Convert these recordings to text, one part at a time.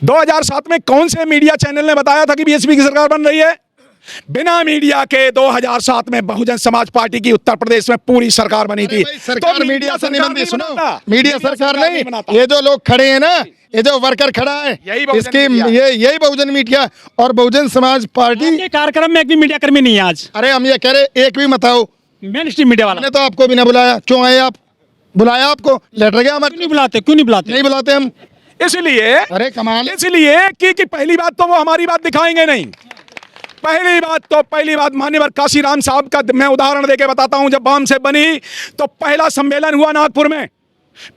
2007 में कौन से मीडिया चैनल ने बताया था कि बीएसपी की सरकार बन रही है? बिना मीडिया के 2007 में बहुजन समाज पार्टी की उत्तर प्रदेश में पूरी सरकार बनी थी। सरकार तो मीडिया से नहीं बनती। सुनो, बनाता। मीडिया सरकार नहीं, बनाता। ये जो लोग खड़े हैं ना, ये जो वर्कर खड़ा है, इसकी यही बहुजन मीडिया और बहुजन समाज पार्टी के कार्यक्रम में एक भी मीडिया कर्मी नहीं है आज। अरे हम ये कह रहे एक भी मत आओ, मेन स्ट्रीम मीडिया वाला। हमने तो आपको भी ना बुलाया। क्यों आए आप? बुलाया आपको? लेटर गया हमारे? क्यों नहीं बुलाते? क्यों नहीं बुलाते? नहीं बुलाते हम। इसलिए अरे कमाल है। इसलिए कि पहली बात तो वो हमारी बात दिखाएंगे नहीं। पहली बात मान्यवर काशीराम साहब का मैं उदाहरण देके बताता हूं। जब बाम से बनी तो पहला सम्मेलन हुआ नागपुर में।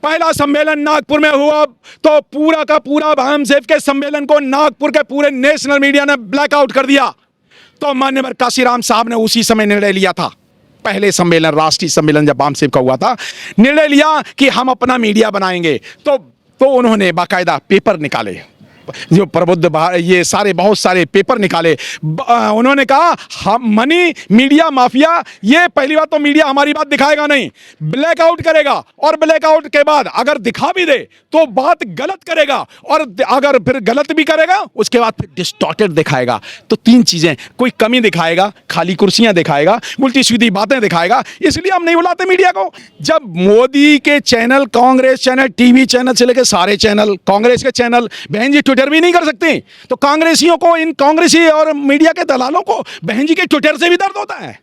पहला सम्मेलन नागपुर में हुआ तो पूरा का पूरा भामसेफ के सम्मेलन को नागपुर के पूरे नेशनल मीडिया ने ब्लैकआउट कर दिया। तो मान्यवर काशीराम साहब ने उसी समय निर्णय लिया था। पहले सम्मेलन, राष्ट्रीय सम्मेलन जब बामसेफ का हुआ था, निर्णय लिया कि हम अपना मीडिया बनाएंगे। तो उन्होंने बाकायदा पेपर निकाले, जो प्रबुद्ध ये सारे बहुत सारे पेपर निकाले। उन्होंने कहा हम मनी मीडिया माफिया, ये पहली बात तो मीडिया हमारी बात दिखाएगा नहीं, ब्लैकआउट करेगा, और ब्लैकआउट के बाद अगर दिखा भी दे तो बात गलत करेगा, और अगर फिर गलत भी करेगा उसके बाद फिर डिस्टॉर्टेड दिखाएगा। तो तीन चीजें, कोई कमी दिखाएगा, खाली कुर्सियां दिखाएगा, उल्टी सीधी बातें दिखाएगा। इसलिए हम नहीं बुलाते मीडिया को। जब मोदी के channel, Congress channel, TV channel से लेकर सारे चैनल, कांग्रेस के चैनल, बहन जी ट्विटर भी नहीं कर सकते, तो कांग्रेसियों को, इन कांग्रेसी और मीडिया के दलालों को बहन जी के ट्विटर से भी दर्द होता है।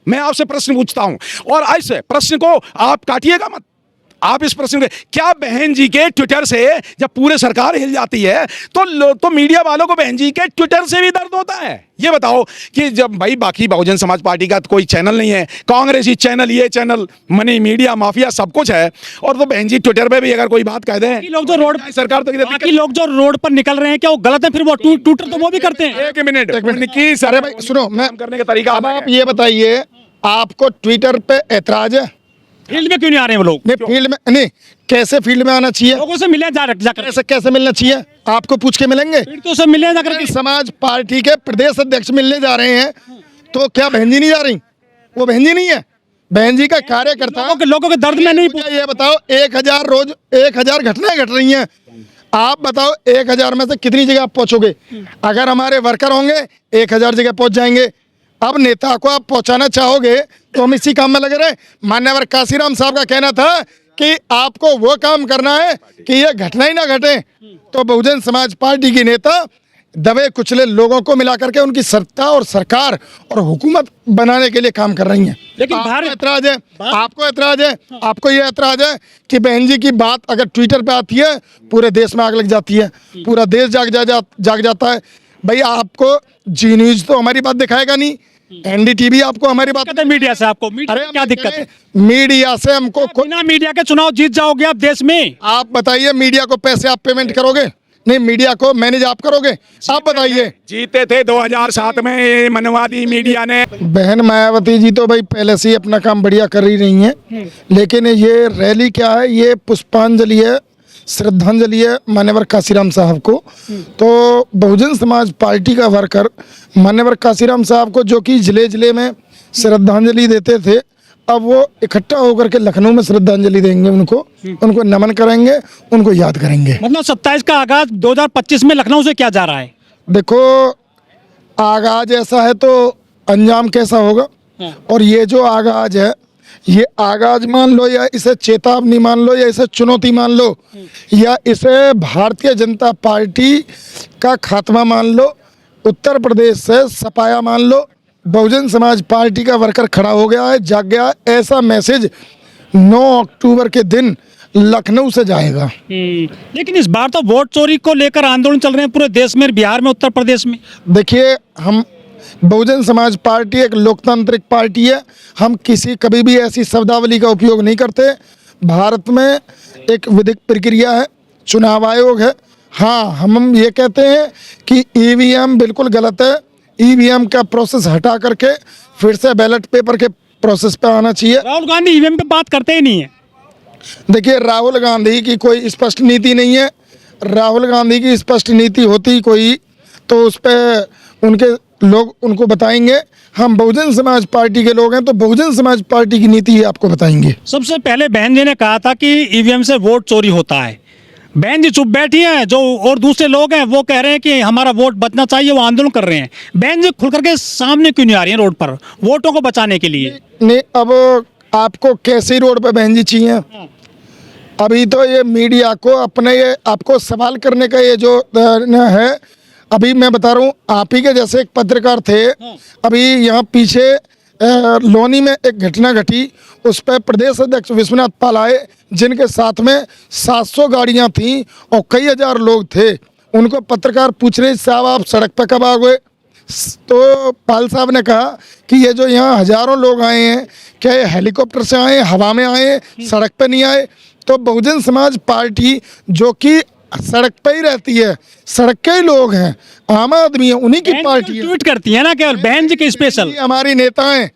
मैं आपसे प्रश्न पूछता हूं, और ऐसे प्रश्न को आप काटिएगा मत। आप इस प्रश्न के, क्या बहन जी के ट्विटर से जब पूरे सरकार हिल जाती है तो मीडिया वालों को बहन जी के ट्विटर से भी दर्द होता है? ये बताओ कि जब भाई बाकी बहुजन समाज पार्टी का कोई चैनल नहीं है, कांग्रेसी चैनल, ये चैनल, मनी मीडिया माफिया सब कुछ है, और तो बहन जी ट्विटर पे भी अगर कोई बात कह दें, लोग जो रोड सरकार तो बाकी लोग जो रोड पर निकल रहे हैं क्या वो गलत है? फिर वो ट्विटर तो वो भी करते हैं। एक मिनट अरे भाई सुनो, मैं करने का तरीका अब आप ये बताइए, आपको ट्विटर पे ऐतराज है? फील्ड में क्यों नहीं आ रहे हैं वो लोग? नहीं, फील्ड में नहीं, कैसे फील्ड में आना चाहिए? लोगों से मिले जाकर। कैसे मिलना चाहिए? आपको पूछ के मिलेंगे? तो सब मिले जाकर के। समाज पार्टी के प्रदेश अध्यक्ष मिलने जा रहे हैं, तो क्या बहन जी नहीं जा रही? वो बहन जी नहीं है, बहन जी का कार्यकर्ता। लोगों के दर्द में नहीं। ये बताओ, 1000 रोज 1000 घटनाएं घट रही हैं। आप बताओ 1000 में से कितनी जगह आप पहुंचोगे? अगर हमारे वर्कर होंगे 1000 जगह पहुंच जाएंगे। अब नेता को आप पहुंचाना चाहोगे तो हम इसी काम में लगे रहे। मान्यवर काशीराम साहब का कहना था कि आपको वो काम करना है कि ये घटना ही ना घटे। तो बहुजन समाज पार्टी की नेता दबे कुचले लोगों को मिला करके उनकी सत्ता और सरकार और हुकूमत बनाने के लिए काम कर रही हैं। लेकिन आपको ऐतराज है, आपको ऐतराज है, आपको ये ऐतराज है कि बहन जी की बात अगर ट्विटर पे आती है पूरे देश में आग लग जाती है, पूरा देश जाग जाता है। भाई आपको जी न्यूज तो हमारी बात दिखाएगा नहीं, एनडीटीवी आपको हमारी बात। मीडिया से आपको क्या दिक्कत है? मीडिया से हमको बिना मीडिया के चुनाव जीत जाओगे आप देश में। आप बताइए, मीडिया को पैसे आप पेमेंट करोगे? नहीं, मीडिया को मैनेज आप करोगे? आप बताइए। जीते थे 2007 में मनवादी मीडिया ने। बहन मायावती जी तो भाई पहले से ही अपना काम बढ़िया कर ही रही हैं, लेकिन ये रैली क्या है? ये पुष्पांजलि है, श्रद्धांजलि है मान्यवर काशीराम साहब को। तो बहुजन समाज पार्टी का वर्कर मान्यवर काशीराम साहब को, जो कि जिले जिले में श्रद्धांजलि देते थे, अब वो इकट्ठा होकर के लखनऊ में श्रद्धांजलि देंगे। उनको नमन करेंगे, उनको याद करेंगे। मतलब 27 का आगाज 2025 में लखनऊ से क्या जा रहा है? देखो, आगाज ऐसा है तो अंजाम कैसा होगा। और ये जो आगाज है, ये आगाज मान लो या इसे चेतावनी मान लो या इसे चुनौती मान लो या इसे भारतीय जनता पार्टी का खात्मा मान लो, उत्तर प्रदेश से सपाया मान लो, बहुजन समाज पार्टी का वर्कर खड़ा हो गया है, जाग गया है। ऐसा मैसेज 9 अक्टूबर के दिन लखनऊ से जाएगा। लेकिन इस बार तो वोट चोरी को लेकर आंदोलन चल रहे हैं पूरे देश में, बिहार में, उत्तर प्रदेश में। देखिए, हम बहुजन समाज पार्टी एक लोकतांत्रिक पार्टी है। हम कभी भी ऐसी शब्दावली का उपयोग नहीं करते। भारत में एक विधिक प्रक्रिया है, चुनाव आयोग है। हाँ, हम ये कहते हैं कि ईवीएम बिल्कुल गलत है। ईवीएम का प्रोसेस हटा करके फिर से बैलेट पेपर के प्रोसेस पे आना चाहिए। राहुल गांधी ईवीएम पे बात करते ही नहीं है। देखिए, राहुल गांधी की कोई स्पष्ट नीति नहीं है। राहुल गांधी की स्पष्ट नीति होती कोई तो उस पर उनके लोग उनको बताएंगे। हम बहुजन समाज पार्टी के लोग हैं तो बहुजन समाज पार्टी की नीति ही आपको बताएंगे। सबसे पहले बहन जी ने कहा था कि ईवीएम से वोट चोरी होता है। बहन जी चुप बैठी हैं, जो और दूसरे लोग हैं वो कह रहे हैं कि हमारा वोट बचना चाहिए, वो आंदोलन कर रहे हैं। बहन जी खुल करके सामने क्यों नहीं आ रही हैं रोड पर वोटों को बचाने के लिए? नहीं, अब आपको कैसी रोड पे बहन जी चाहिए? अभी तो ये मीडिया को अपने ये आपको सवाल करने का ये जो है, अभी मैं बता रहा हूँ, आप ही के जैसे एक पत्रकार थे, अभी यहाँ पीछे लोनी में एक घटना घटी, उस पर प्रदेश अध्यक्ष विश्वनाथ पाल आए, जिनके साथ में 700 गाड़ियाँ थीं और कई हजार लोग थे। उनको पत्रकार पूछ रहे, साहब आप सड़क पर कब आ गए? तो पाल साहब ने कहा कि ये जो यहाँ हजारों लोग आए हैं, क्या ये हेलीकॉप्टर से आए, हवा में आए, सड़क पे नहीं आए? तो बहुजन समाज पार्टी जो कि सड़क पे ही रहती है, सड़क के ही लोग हैं, आम आदमी है, उन्हीं की पार्टी है। ट्वीट करती है ना केवल बहन जी के स्पेशल। बहन जी हमारी नेता हैं,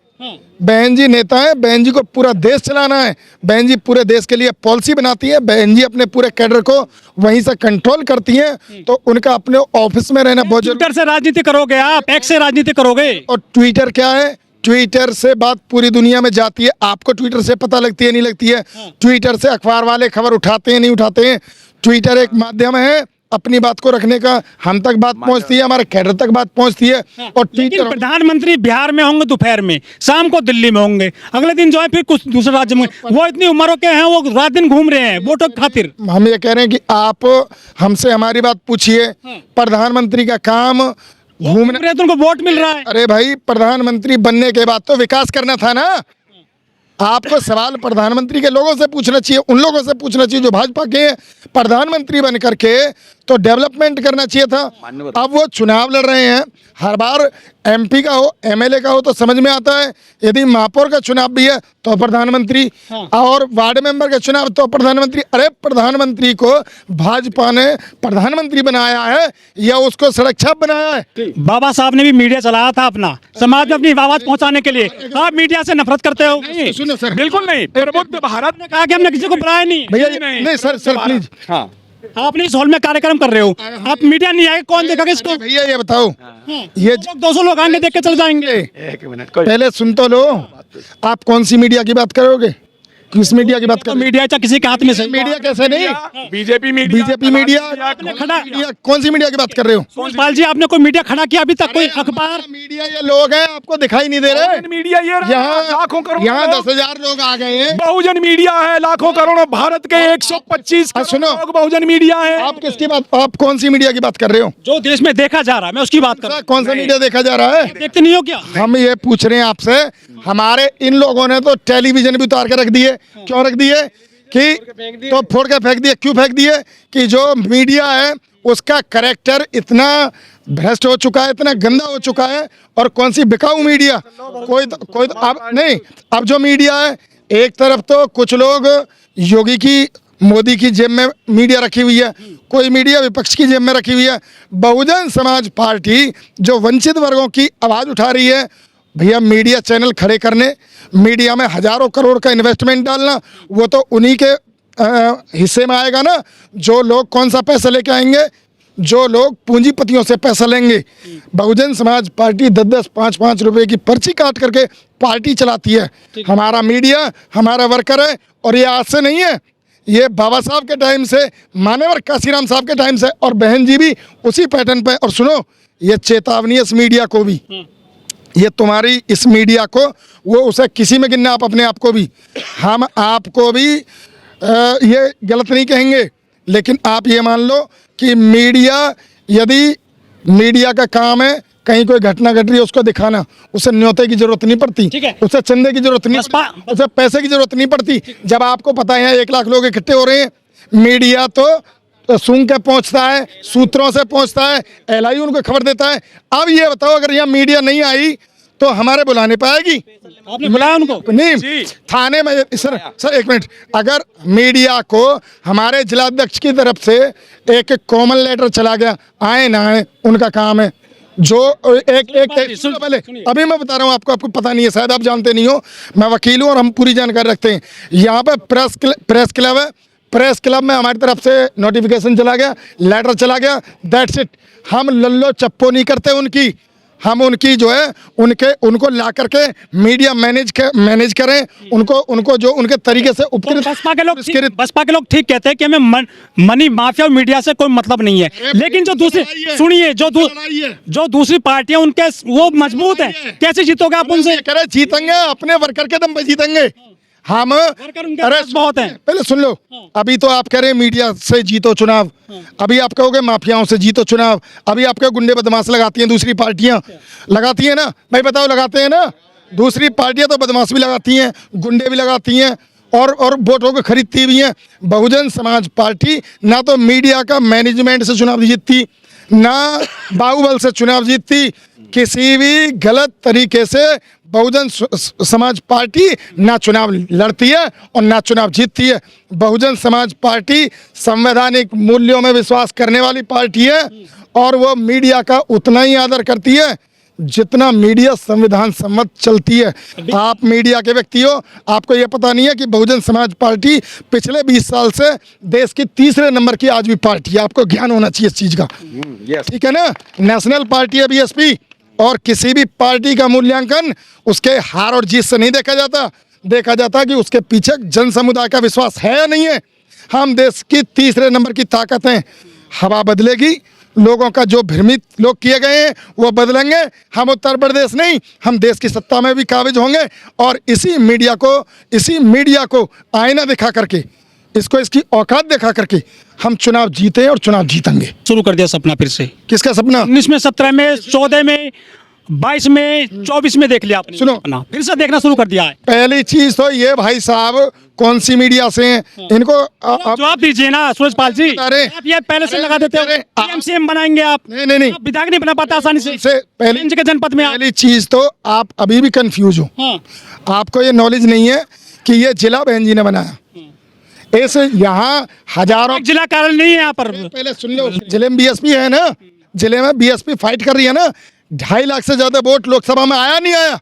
बहन जी नेता हैं, बहन जी को पूरा देश चलाना है, बहन जी पूरे देश के लिए पॉलिसी बनाती है, बहन जी अपने पूरे कैडर को वहीं से कंट्रोल करती हैं, तो उनका अपने ऑफिस में रहना बहुत जरूरी। ट्विटर से राजनीति करोगे आप, एक्स से राजनीति करोगे? और ट्विटर क्या है? ट्विटर से बात पूरी दुनिया में जाती है। आपको ट्विटर से पता लगती है नहीं लगती है? ट्विटर से अखबार वाले खबर उठाते हैं नहीं उठाते हैं? ट्विटर एक माध्यम है अपनी बात को रखने का, हम तक बात पहुंचती है, हमारे कैडर तक बात पहुंचती है। और ट्विटर प्रधानमंत्री बिहार में होंगे दोपहर में, शाम को दिल्ली में होंगे, अगले दिन जो है फिर कुछ दूसरे राज्य में। वो इतनी उम्रों के हैं, वो रात दिन घूम रहे हैं वोटों की खातिर। हम ये कह रहे हैं कि आप हमसे हमारी बात पूछिए। प्रधानमंत्री का काम घूमने, रहे तो उनको वोट मिल रहा है। अरे भाई प्रधानमंत्री बनने के बाद तो विकास करना था ना। आपको सवाल प्रधानमंत्री के लोगों से पूछना चाहिए, उन लोगों से पूछना चाहिए जो भाजपा के हैं। प्रधानमंत्री बन करके तो डेवलपमेंट करना चाहिए था। अब वो चुनाव लड़ रहे हैं, हर बार एमपी का हो, एमएलए का हो तो समझ में आता है। यदि महापौर का चुनाव भी है तो प्रधानमंत्री, और वार्ड मेंबर का चुनाव तो प्रधानमंत्री। अरे प्रधानमंत्री को भाजपा ने प्रधानमंत्री बनाया है या उसको सड़क छाप बनाया है? बाबा साहब ने भी मीडिया चलाया था अपना, समाज में अपनी आवाज पहुंचाने के लिए। आप मीडिया से नफरत करते हो? सुनो सर, बिल्कुल नहीं। प्रबुद्ध भारत ने कहा कि हमने किसी को बुलाया नहीं। भैया नहीं सर, सर प्लीज। हाँ, आपने इस हॉल में कार्यक्रम कर रहे हो, आप मीडिया नहीं आएगा, कौन देखा इसको? भैया ये बताओ, ये 200 लोग आएंगे, देख के चले जाएंगे। एक मिनट, कोई पहले सुन तो लो, आप कौन सी मीडिया की बात करोगे? किस मीडिया की बात तो कर? मीडिया चाहे किसी के हाथ में से। मीडिया कैसे नहीं? बीजेपी मीडिया, बीजेपी मीडिया खड़ा- मीडिया कौन सी मीडिया की बात कर रहे हो? पाल जी आपने कोई मीडिया खड़ा किया अभी तक? कोई अखबार? मीडिया ये लोग हैं, आपको दिखाई नहीं दे रहे? मीडिया ये रहा, यहाँ लाखों करोड़ यहाँ लोग। 10,000 लोग आ गए हैं। बहुजन मीडिया है, लाखों करोड़ भारत के 125 करोड़ सुनो। लोग बहुजन मीडिया है। आप किसकी बात, आप कौन सी मीडिया की बात कर रहे हो? जो देश में देखा जा रहा है मैं उसकी बात कर रहा कौन सा मीडिया देखा जा रहा है? हूं। देखते नहीं हो क्या? हम ये पूछ रहे हैं आपसे। हमारे इन लोगों ने तो टेलीविजन भी उतार के रख दिए। क्यों रख दिए? कि तो फोड़ के फेंक दिए। क्यों फेंक दिए? कि जो मीडिया है उसका कैरेक्टर इतना भ्रष्ट हो चुका है, इतना गंदा हो चुका है। और कौन सी बिकाऊ मीडिया? कोई तो अब नहीं। अब जो मीडिया है, एक तरफ तो कुछ लोग योगी की, मोदी की जेब में मीडिया रखी हुई है, कोई मीडिया विपक्ष की जेब में रखी हुई है। बहुजन समाज पार्टी जो वंचित वर्गों की आवाज़ उठा रही है, भैया मीडिया चैनल खड़े करने, मीडिया में हजारों करोड़ का इन्वेस्टमेंट डालना, वो तो उन्हीं के हिस्से में आएगा ना। जो लोग कौन सा पैसा लेके आएंगे? जो लोग पूंजीपतियों से पैसा लेंगे। बहुजन समाज पार्टी 10-10, 5-5 रुपए की पर्ची काट करके पार्टी चलाती है। हमारा मीडिया हमारा वर्कर है, और ये आज से नहीं है, ये बाबा साहब के टाइम से, मान्यवर काशीराम साहब के टाइम से, और बहन जी भी उसी पैटर्न पे। और सुनो, ये चेतावनी है इस मीडिया को भी, ये तुम्हारी इस मीडिया को, वो उसे किसी में गिनना, आप अपने आप को भी, हम आपको भी ये गलत नहीं कहेंगे, लेकिन आप ये मान लो कि मीडिया, यदि मीडिया का काम है कहीं कोई घटना घट रही है उसको दिखाना, उसे न्योते की जरूरत नहीं पड़ती, ठीक है। उसे चंदे की जरूरत नहीं पड़ती, उसे पैसे की जरूरत नहीं पड़ती। जब आपको पता है 1 लाख लोग इकट्ठे हो रहे हैं, मीडिया तो सूंघ के पहुंचता है, सूत्रों से पहुंचता है, एलआई उनको खबर देता है। अब ये बताओ, अगर यहाँ मीडिया नहीं आई तो हमारे बुलाने पाएगी? आपने बुलाया उनको? नहीं, थाने में। सर 1 मिनट, अगर मीडिया को हमारे जिलाध्यक्ष की तरफ से एक कॉमन लेटर चला गया, आए ना आए उनका काम है। जो सुनो पहले, अभी मैं बता रहा हूँ आपको पता नहीं है, शायद आप जानते नहीं हो, मैं वकील हूँ और हम पूरी जानकारी रखते हैं। यहाँ पे प्रेस क्लब है, प्रेस क्लब में हमारी तरफ से नोटिफिकेशन चला गया, लेटर चला गया, दैट्स इट। हम लल्लो चप्पो नहीं करते उनकी, हम उनकी जो है उनको ला करके मीडिया मैनेज करें, उनको जो उनके तरीके से उपकृत बसपा के लोग ठीक कहते हैं कि हमें मनी माफिया और मीडिया से कोई मतलब नहीं है, लेकिन जो दूसरी सुनिए जो दूसरी पार्टियां उनके वो मजबूत है, कैसे जीतोगे आप उनसे? जीतेंगे अपने वर्कर के दम पे जीतेंगे हम। अरे बहुत है, पहले सुन लो, अभी तो आप कह रहे हैं मीडिया से जीतो चुनाव, अभी आप कहोगे माफियाओं से जीतो चुनाव, अभी आपके गुंडे बदमाश लगाती हैं दूसरी पार्टियां, लगाती हैं ना भाई, बताओ लगाते हैं ना? दूसरी पार्टियां तो बदमाश भी लगाती हैं, गुंडे भी लगाती हैं और वोटों को खरीदती भी हैं। बहुजन समाज पार्टी ना तो मीडिया का मैनेजमेंट से चुनाव जीतती, ना बाहुबल से चुनाव जीतती, किसी भी गलत तरीके से बहुजन समाज पार्टी ना चुनाव लड़ती है और ना चुनाव जीतती है। बहुजन समाज पार्टी संवैधानिक मूल्यों में विश्वास करने वाली पार्टी है और वो मीडिया का उतना ही आदर करती है जितना मीडिया संविधान सम्मत चलती है। आप मीडिया के व्यक्ति हो, आपको ये पता नहीं है कि बहुजन समाज पार्टी पिछले 20 साल से देश की तीसरे नंबर की आज भी पार्टी है। आपको ज्ञान होना चाहिए इस चीज का, ठीक है ना? नेशनल पार्टी है बीएसपी, और किसी भी पार्टी का मूल्यांकन उसके हार और जीत से नहीं देखा जाता कि उसके पीछे जन समुदाय का विश्वास है या नहीं है। हम देश की तीसरे नंबर की ताकत हैं। हवा बदलेगी, लोगों का जो भ्रमित लोग किए गए हैं वो बदलेंगे। हम उत्तर प्रदेश नहीं, हम देश की सत्ता में भी काबिज होंगे और इसी मीडिया को आईना दिखा करके, इसको इसकी औकात दिखा करके हम चुनाव जीते और चुनाव जीतेंगे। शुरू कर दिया सपना फिर से। किसका सपना? 19 में, 17 में, 14 में, 22 में, 24 में देख लिया आपने। सुनो, फिर से देखना शुरू कर दिया है। पहली चीज तो ये भाई साहब कौन सी मीडिया से हैं, इनको जवाब दीजिए ना सूरजपाल जी। आप ये पहले से लगा देते हो सीएम बनाएंगे आप। नहीं, आप विधायक नहीं बना पाता आसानी से पहली के जनपद में। पहली चीज तो आप अभी भी कंफ्यूज हो। आपको ये नॉलेज नहीं है कि ये जिला बहन जी ने बनाया। इस यहाँ हजारों जिला कार्यालय नहीं है यहाँ पर। पहले सुन लो, जिले में बीएसपी है ना, जिले में बीएसपी फाइट कर रही है ना। 2.5 लाख से ज्यादा वोट लोकसभा में आया नहीं आया?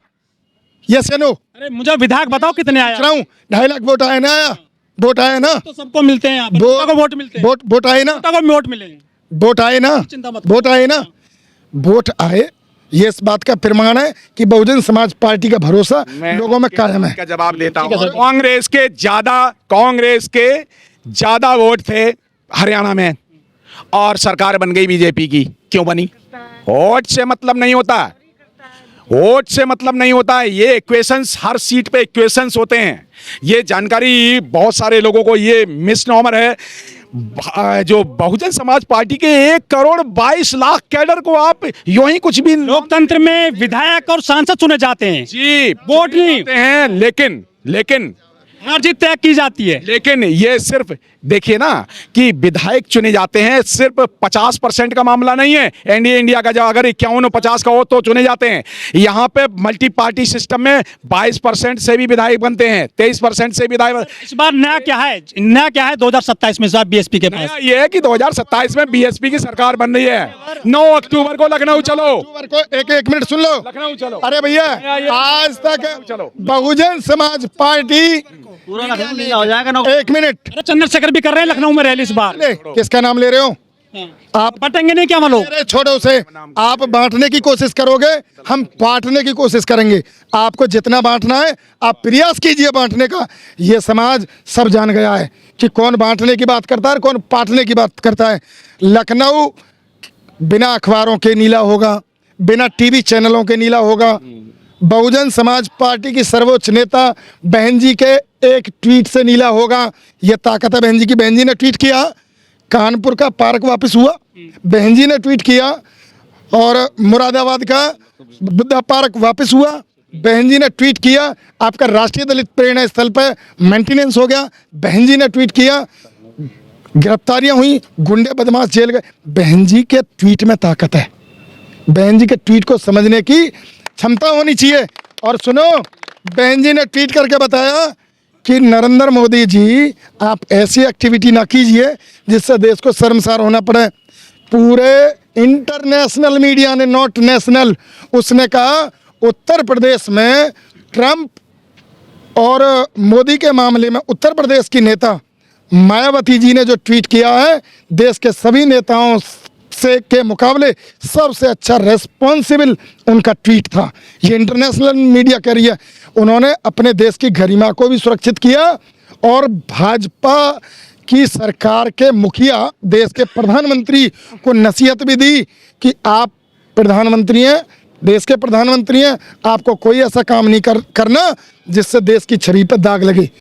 यस या नो? अरे मुझे विधायक बताओ कितने आया? 2.5 लाख वोट आया ना? आया वोट आया ना? तो सबको मिलते हैं, वोट मिलते हैं, वोट आए ना? वोट मिले, वोट आए ना? वोट आए ना? वोट आए, ये इस बात का प्रमाण है कि बहुजन समाज पार्टी का भरोसा लोगों में कायम है। का जवाब देता हूं। कांग्रेस के ज्यादा वोट थे हरियाणा में और सरकार बन गई बीजेपी की। क्यों बनी? वोट से मतलब नहीं होता, वोट से मतलब नहीं होता। ये इक्वेशंस, हर सीट पे इक्वेशंस होते हैं। ये जानकारी बहुत सारे लोगों को ये मिसनॉमर है। जो बहुजन समाज पार्टी के 1,22,00,000 कैडर को आप यूं ही कुछ भी, लोकतंत्र में विधायक और सांसद चुने जाते हैं जी, वोट नहीं होते हैं, लेकिन हार जीत तय की जाती है। लेकिन ये सिर्फ देखिए ना कि विधायक चुने जाते हैं, सिर्फ 50% का मामला नहीं है। एनडीए इंडिया का जो अगर 51-50 का हो तो चुने जाते हैं। यहाँ पे मल्टी पार्टी सिस्टम में 22% से भी विधायक बनते हैं, 23% से विधायक। इस बार नया क्या है? 2027 में बीएसपी के पास ये है कि 2027 में बीएसपी की सरकार बन रही है। 9 अक्टूबर को लखनऊ चलो। एक मिनट सुन लो, लखनऊ चलो। अरे भैया, आज तक बहुजन समाज पार्टी पूरा लखनऊ हो जाएगा ना। एक मिनट, चंद्रशेखर भी कर रहे हैं लखनऊ में रैली इस बार। किसका नाम ले रहे हो आप? बटेंगे नहीं क्या मालूम? छोड़ो उसे, आप बांटने की कोशिश करोगे, हम बांटने की कोशिश करेंगे। आपको जितना बांटना है आप प्रयास कीजिए बांटने का। ये समाज सब जान गया है कि कौन बांटने की बात करता है, कौन बांटने की बात करता है। लखनऊ बिना अखबारों के नीला होगा, बिना टीवी चैनलों के नीला होगा। बहुजन समाज पार्टी की सर्वोच्च नेता बहन जी के एक ट्वीट से नीला होगा। ये ताकत है बहन जी की। बहन जी ने ट्वीट किया, कानपुर का पार्क वापस हुआ, बहन जी ने ट्वीट किया, और मुरादाबाद का बुद्धा पार्क वापस हुआ, बहन जी ने ट्वीट किया। आपका राष्ट्रीय दलित प्रेरणा स्थल पर मेंटेनेंस हो गया, बहन जी ने ट्वीट किया। गिरफ्तारियां हुई, गुंडे बदमाश जेल गए, बहन जी के ट्वीट में ताकत है। बहन जी के ट्वीट को समझने की क्षमता होनी चाहिए। और सुनो, बहन जी ने ट्वीट करके बताया कि नरेंद्र मोदी जी, आप ऐसी एक्टिविटी ना कीजिए जिससे देश को शर्मसार होना पड़े। पूरे इंटरनेशनल मीडिया ने, नॉट नेशनल, उसने कहा उत्तर प्रदेश में ट्रंप और मोदी के मामले में उत्तर प्रदेश की नेता मायावती जी ने जो ट्वीट किया है, देश के सभी नेताओं से के मुकाबले सबसे अच्छा रेस्पॉन्सिबल उनका ट्वीट था। ये इंटरनेशनल मीडिया कह रही है। उन्होंने अपने देश की गरिमा को भी सुरक्षित किया और भाजपा की सरकार के मुखिया देश के प्रधानमंत्री को नसीहत भी दी कि आप प्रधानमंत्री हैं, देश के प्रधानमंत्री हैं, आपको कोई ऐसा काम नहीं करना जिससे देश की छवि पर दाग लगे।